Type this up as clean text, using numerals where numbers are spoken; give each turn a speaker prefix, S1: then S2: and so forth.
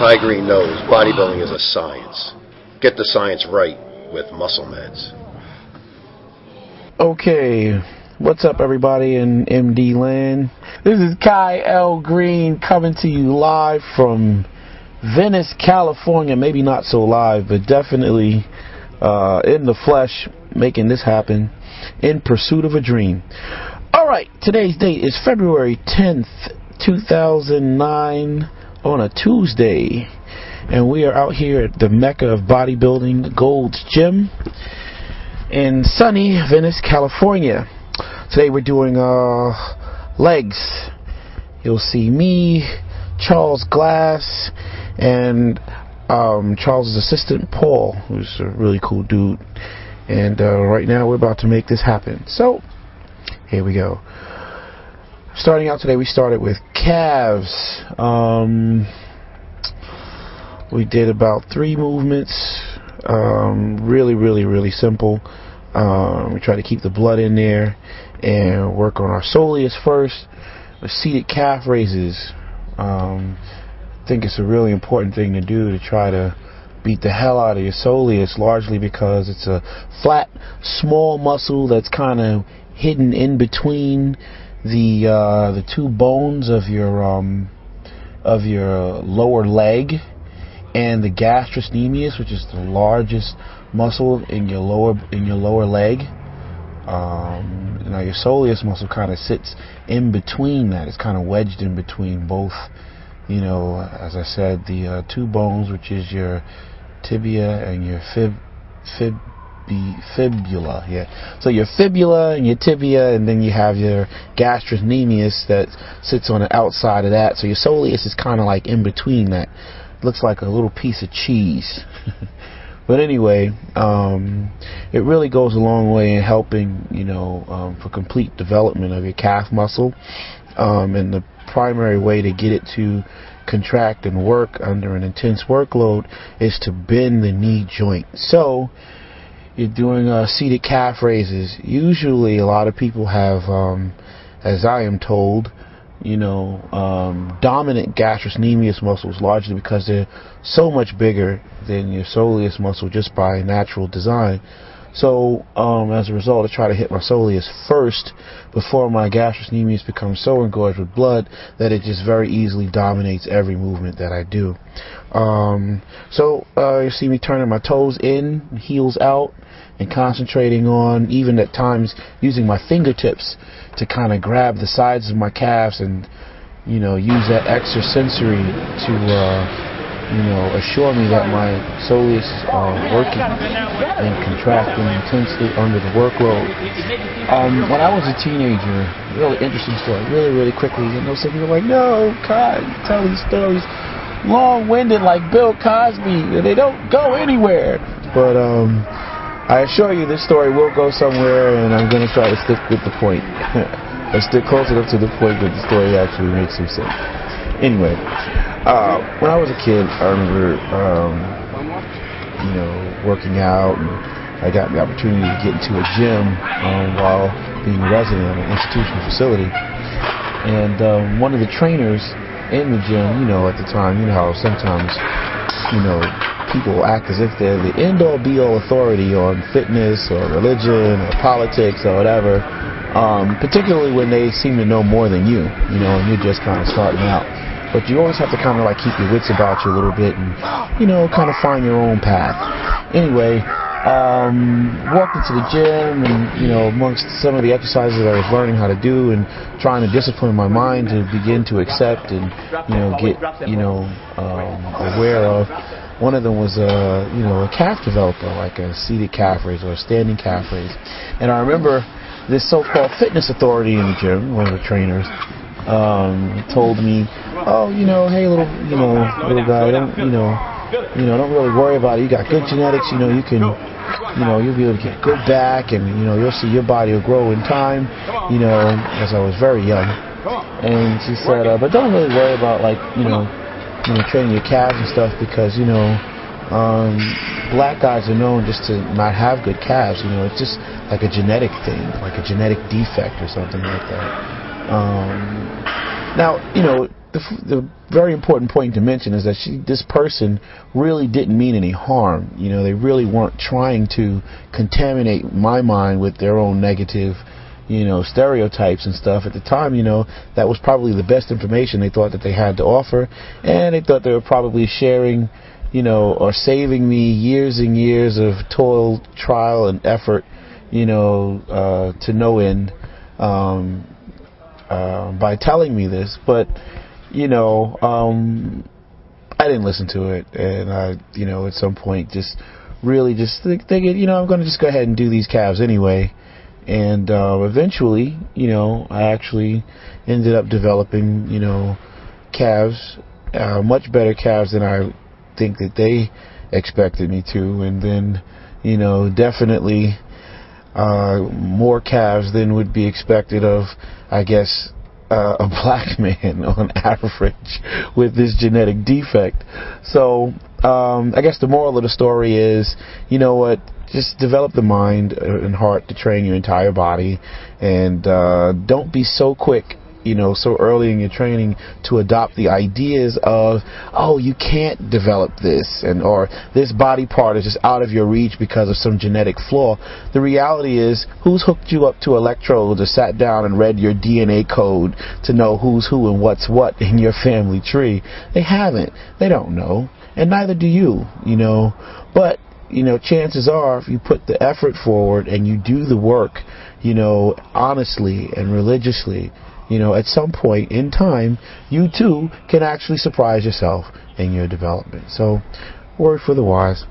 S1: Hi Green knows bodybuilding is a science. Get the science right with muscle meds.
S2: Okay, what's up everybody in MD land? This is Kai L. Greene coming to you live from Venice, California. Maybe not so live, but definitely in the flesh, making this happen in pursuit of a dream. Alright, today's date is February 10th, 2009 on a Tuesday. And we are out here at the Mecca of bodybuilding, Gold's Gym in sunny Venice, California. Today we're doing legs. You'll see me, Charles Glass, and Charles' assistant Paul, who's a really cool dude. And right now we're about to make this happen. So here we go. Starting out today, we started with calves. We did about 3 movements. Really simple. We try to keep the blood in there and work on our soleus first. The seated calf raises. I think it's a really important thing to do, to try to beat the hell out of your soleus, largely because it's a flat, small muscle that's kind of hidden in between the 2 bones of your lower leg and the gastrocnemius, which is the largest muscle in your lower leg. Now your soleus muscle kind of sits in between that. It's kind of wedged in between both, as I said, the 2 bones, which is your tibia and your fibula. Yeah. So your fibula and your tibia, and then you have your gastrocnemius that sits on the outside of that. So your soleus is kind of like in between that. Looks like a little piece of cheese. But anyway, it really goes a long way in helping, for complete development of your calf muscle. And the primary way to get it to contract and work under an intense workload is to bend the knee joint. So you're doing seated calf raises. Usually a lot of people have, as I am told, dominant gastrocnemius muscles, largely because they're so much bigger than your soleus muscle just by natural design. So as a result, I try to hit my soleus first before my gastrocnemius becomes so engorged with blood that it just very easily dominates every movement that I do. So you see me turning my toes in, heels out, and concentrating on, even at times, using my fingertips to kind of grab the sides of my calves and, use that extrasensory to, assure me that my soleus is working and contracting intensely under the workload. When I was a teenager, really interesting story, really quickly, some people are like, no, God, tell these stories long-winded like Bill Cosby, they don't go anywhere. But I assure you this story will go somewhere, and I'm going to try to stick with the point. Or stick close enough to the point that the story actually makes some sense. Anyway, when I was a kid, I remember, working out, and I got the opportunity to get into a gym while being a resident at an institutional facility. And one of the trainers in the gym, at the time, how sometimes, people act as if they're the end-all be-all authority on fitness or religion or politics or whatever, particularly when they seem to know more than you, and you're just kind of starting out. But you always have to kind of like keep your wits about you a little bit and, kind of find your own path. Anyway, walked into the gym and, amongst some of the exercises that I was learning how to do and trying to discipline my mind to begin to accept and, get, aware of. One of them was a calf developer, like a seated calf raise or a standing calf raise. And I remember this so-called fitness authority in the gym, one of the trainers, told me, oh, hey, little guy, don't really worry about it. You got good genetics, you can, you'll be able to get good back, and, you'll see your body will grow in time, as I was very young. And she said, but don't really worry about, like, training your calves and stuff, because, black guys are known just to not have good calves. It's just like a genetic thing, like a genetic defect or something like that. Now, the very important point to mention is that this person really didn't mean any harm. You know, they really weren't trying to contaminate my mind with their own negative, you know, stereotypes and stuff. At the time, you know, that was probably the best information they thought that they had to offer, and they thought they were probably sharing, you know, or saving me years and years of toil, trial, and effort, you know, to no end, by telling me this. But, you know, I didn't listen to it, and I, you know, at some point just really just thinking, you know, I'm going to just go ahead and do these calves anyway. And eventually, you know, I actually ended up developing, you know, calves, much better calves than I think that they expected me to, and then, you know, definitely more calves than would be expected of, I guess, a black man on average with this genetic defect. So I guess the moral of the story is, you know what, just develop the mind and heart to train your entire body, and don't be so quick, you know, so early in your training to adopt the ideas of, oh, you can't develop this, and or this body part is just out of your reach because of some genetic flaw. The reality is, who's hooked you up to electrodes or sat down and read your DNA code to know who's who and what's what in your family tree? They haven't. They don't know, and neither do you, you know. But, you know, chances are, if you put the effort forward and you do the work, you know, honestly and religiously, you know, at some point in time, you too can actually surprise yourself in your development. So, word for the wise.